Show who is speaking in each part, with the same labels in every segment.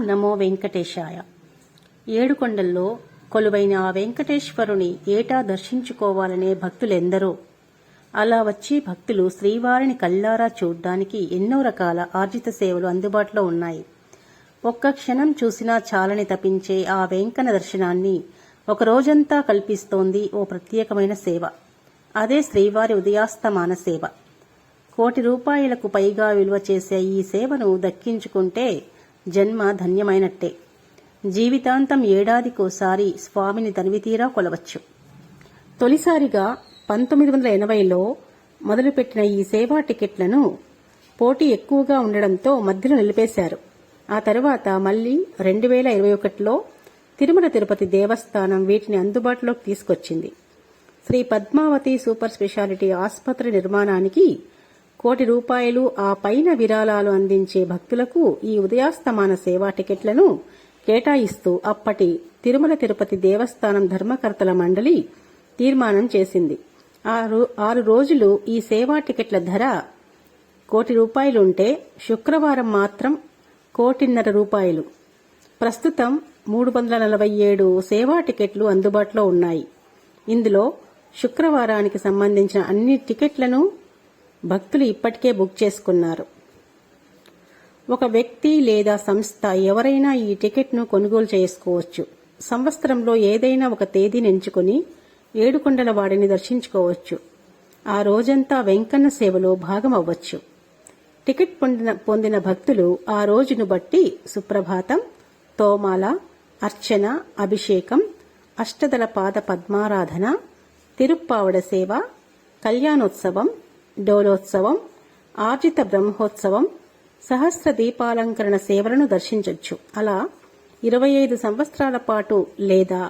Speaker 1: నమో వెంకటేశాయ. ఏడుకొండల్లో కొలువైన ఆ వెంకటేశ్వరుని ఏటా దర్శించుకోవాలనే భక్తులెందరో. అలా వచ్చి భక్తులు శ్రీవారిని కళ్ళారా చూడ్డానికి ఎన్నో రకాల ఆర్జిత సేవలు అందుబాటులో ఉన్నాయి. ఒక్క క్షణం చూసినా చాలని తపించే ఆ వెంకన్న దర్శనాన్ని ఒక రోజంతా కల్పిస్తోంది ఓ ప్రత్యేకమైన సేవ. అదే శ్రీవారి ఉదయాస్తమాన సేవ. ₹1,00,00,000కు పైగా విలువ చేసే ఈ సేవను దక్కించుకుంటే జన్మ ధన్యమైనట్టే. జీవితాంతం ఏడాదికోసారి స్వామిని తనివితీరా కొలవచ్చు. తొలిసారిగా 1980లో మొదలుపెట్టిన ఈ సేవా టికెట్లను పోటీ ఎక్కువగా ఉండడంతో మధ్యలో నిలిపేశారు. ఆ తర్వాత మళ్లీ 2021లో తిరుమల తిరుపతి దేవస్థానం వీటిని అందుబాటులోకి తీసుకొచ్చింది. శ్రీ పద్మావతి సూపర్ స్పెషాలిటీ ఆసుపత్రి నిర్మాణానికి ₹1,00,00,000 ఆ పైన విరాళాలు అందించే భక్తులకు ఈ ఉదయాస్తమాన సేవా టికెట్లను కేటాయిస్తూ అప్పటి తిరుమల తిరుపతి దేవస్థానం ధర్మకర్తల మండలి తీర్మానం చేసింది. 6 రోజులు ఈ సేవా టికెట్ల ధర ₹1,00,00,000 ఉంటే శుక్రవారం మాత్రం ₹1,50,00,000. ప్రస్తుతం 347 సేవా టికెట్లు అందుబాటులో ఉన్నాయి. ఇందులో శుక్రవారానికి సంబంధించిన అన్ని టికెట్లను భక్తులు ఇప్పటికే బుక్ చేసుకున్నారు. ఒక వ్యక్తి లేదా సంస్థ ఎవరైనా ఈ టికెట్ను కొనుగోలు చేసుకోవచ్చు. సంవత్సరంలో ఏదైనా ఒక తేదీని ఎంచుకుని ఏడుకొండల వాడిని దర్శించుకోవచ్చు. ఆ రోజంతా వెంకన్న సేవలో భాగమవ్వచ్చు. టికెట్ పొందిన భక్తులు ఆ రోజును బట్టి సుప్రభాతం, తోమాల, అర్చన, అభిషేకం, అష్టదళ పాద పద్మారాధన, తిరుప్పావడ సేవ, కళ్యాణోత్సవం, డోలోత్సవం, ఆర్జిత బ్రహ్మోత్సవం, సహస్ర దీపాలంకరణ సేవలను దర్శించవచ్చు. అలా 25 సంవత్సరాల పాటు లేదా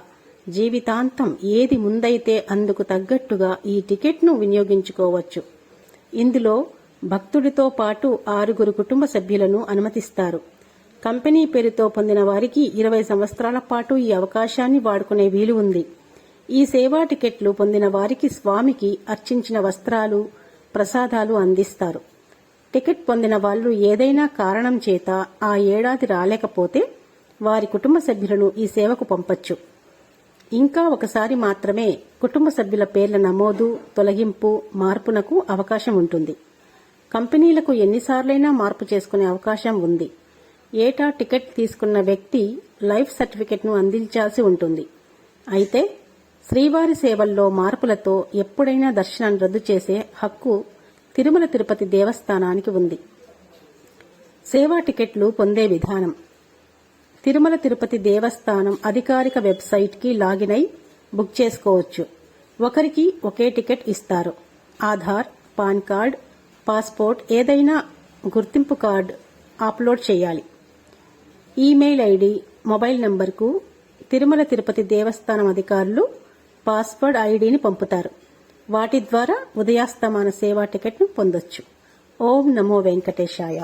Speaker 1: జీవితాంతం ఏది ముందైతే అందుకు తగ్గట్టుగా ఈ టికెట్ను వినియోగించుకోవచ్చు. ఇందులో భక్తుడితో పాటు 6 కుటుంబ సభ్యులను అనుమతిస్తారు. కంపెనీ పేరుతో పొందిన వారికి 20 సంవత్సరాల పాటు ఈ అవకాశాన్ని వాడుకునే వీలు ఉంది. ఈ సేవా టికెట్లు పొందిన వారికి స్వామికి అర్చించిన వస్త్రాలు, ప్రసాదాలు అందిస్తారు. టికెట్ పొందిన వాళ్లు ఏదైనా కారణం చేత ఆ ఏడాది రాలేకపోతే వారి కుటుంబ సభ్యులను ఈ సేవకు పంపొచ్చు. ఇంకా ఒకసారి మాత్రమే కుటుంబ సభ్యుల పేర్ల నమోదు, తొలగింపు, మార్పునకు అవకాశం ఉంటుంది. కంపెనీలకు ఎన్నిసార్లైనా మార్పు చేసుకునే అవకాశం ఉంది. ఏటా టికెట్ తీసుకున్న వ్యక్తి లైఫ్ సర్టిఫికెట్ను అందించాల్సి ఉంటుంది. అయితే శ్రీవారి సేవల్లో మార్పులతో ఎప్పుడైనా దర్శనాన్ని రద్దు చేసే హక్కు తిరుమల తిరుపతి దేవస్థానానికి ఉంది. సేవా టికెట్లు పొందే విధానం: తిరుమల తిరుపతి దేవస్థానం అధికారిక వెబ్సైట్కి లాగిన్ అయి బుక్ చేసుకోవచ్చు. ఒకరికి ఒకే టికెట్ ఇస్తారు. ఆధార్, పాన్ కార్డ్, పాస్పోర్ట్, ఏదైనా గుర్తింపు కార్డు అప్లోడ్ చేయాలి. ఈమెయిల్ ఐడి, మొబైల్ నంబర్కు తిరుమల తిరుపతి దేవస్థానం అధికారులు పాస్వర్డ్ ఐడిని పంపుతారు. వాటి ద్వారా ఉదయాస్తమాన సేవా టికెట్ను పొందొచ్చు. ఓం నమో వెంకటేశాయ.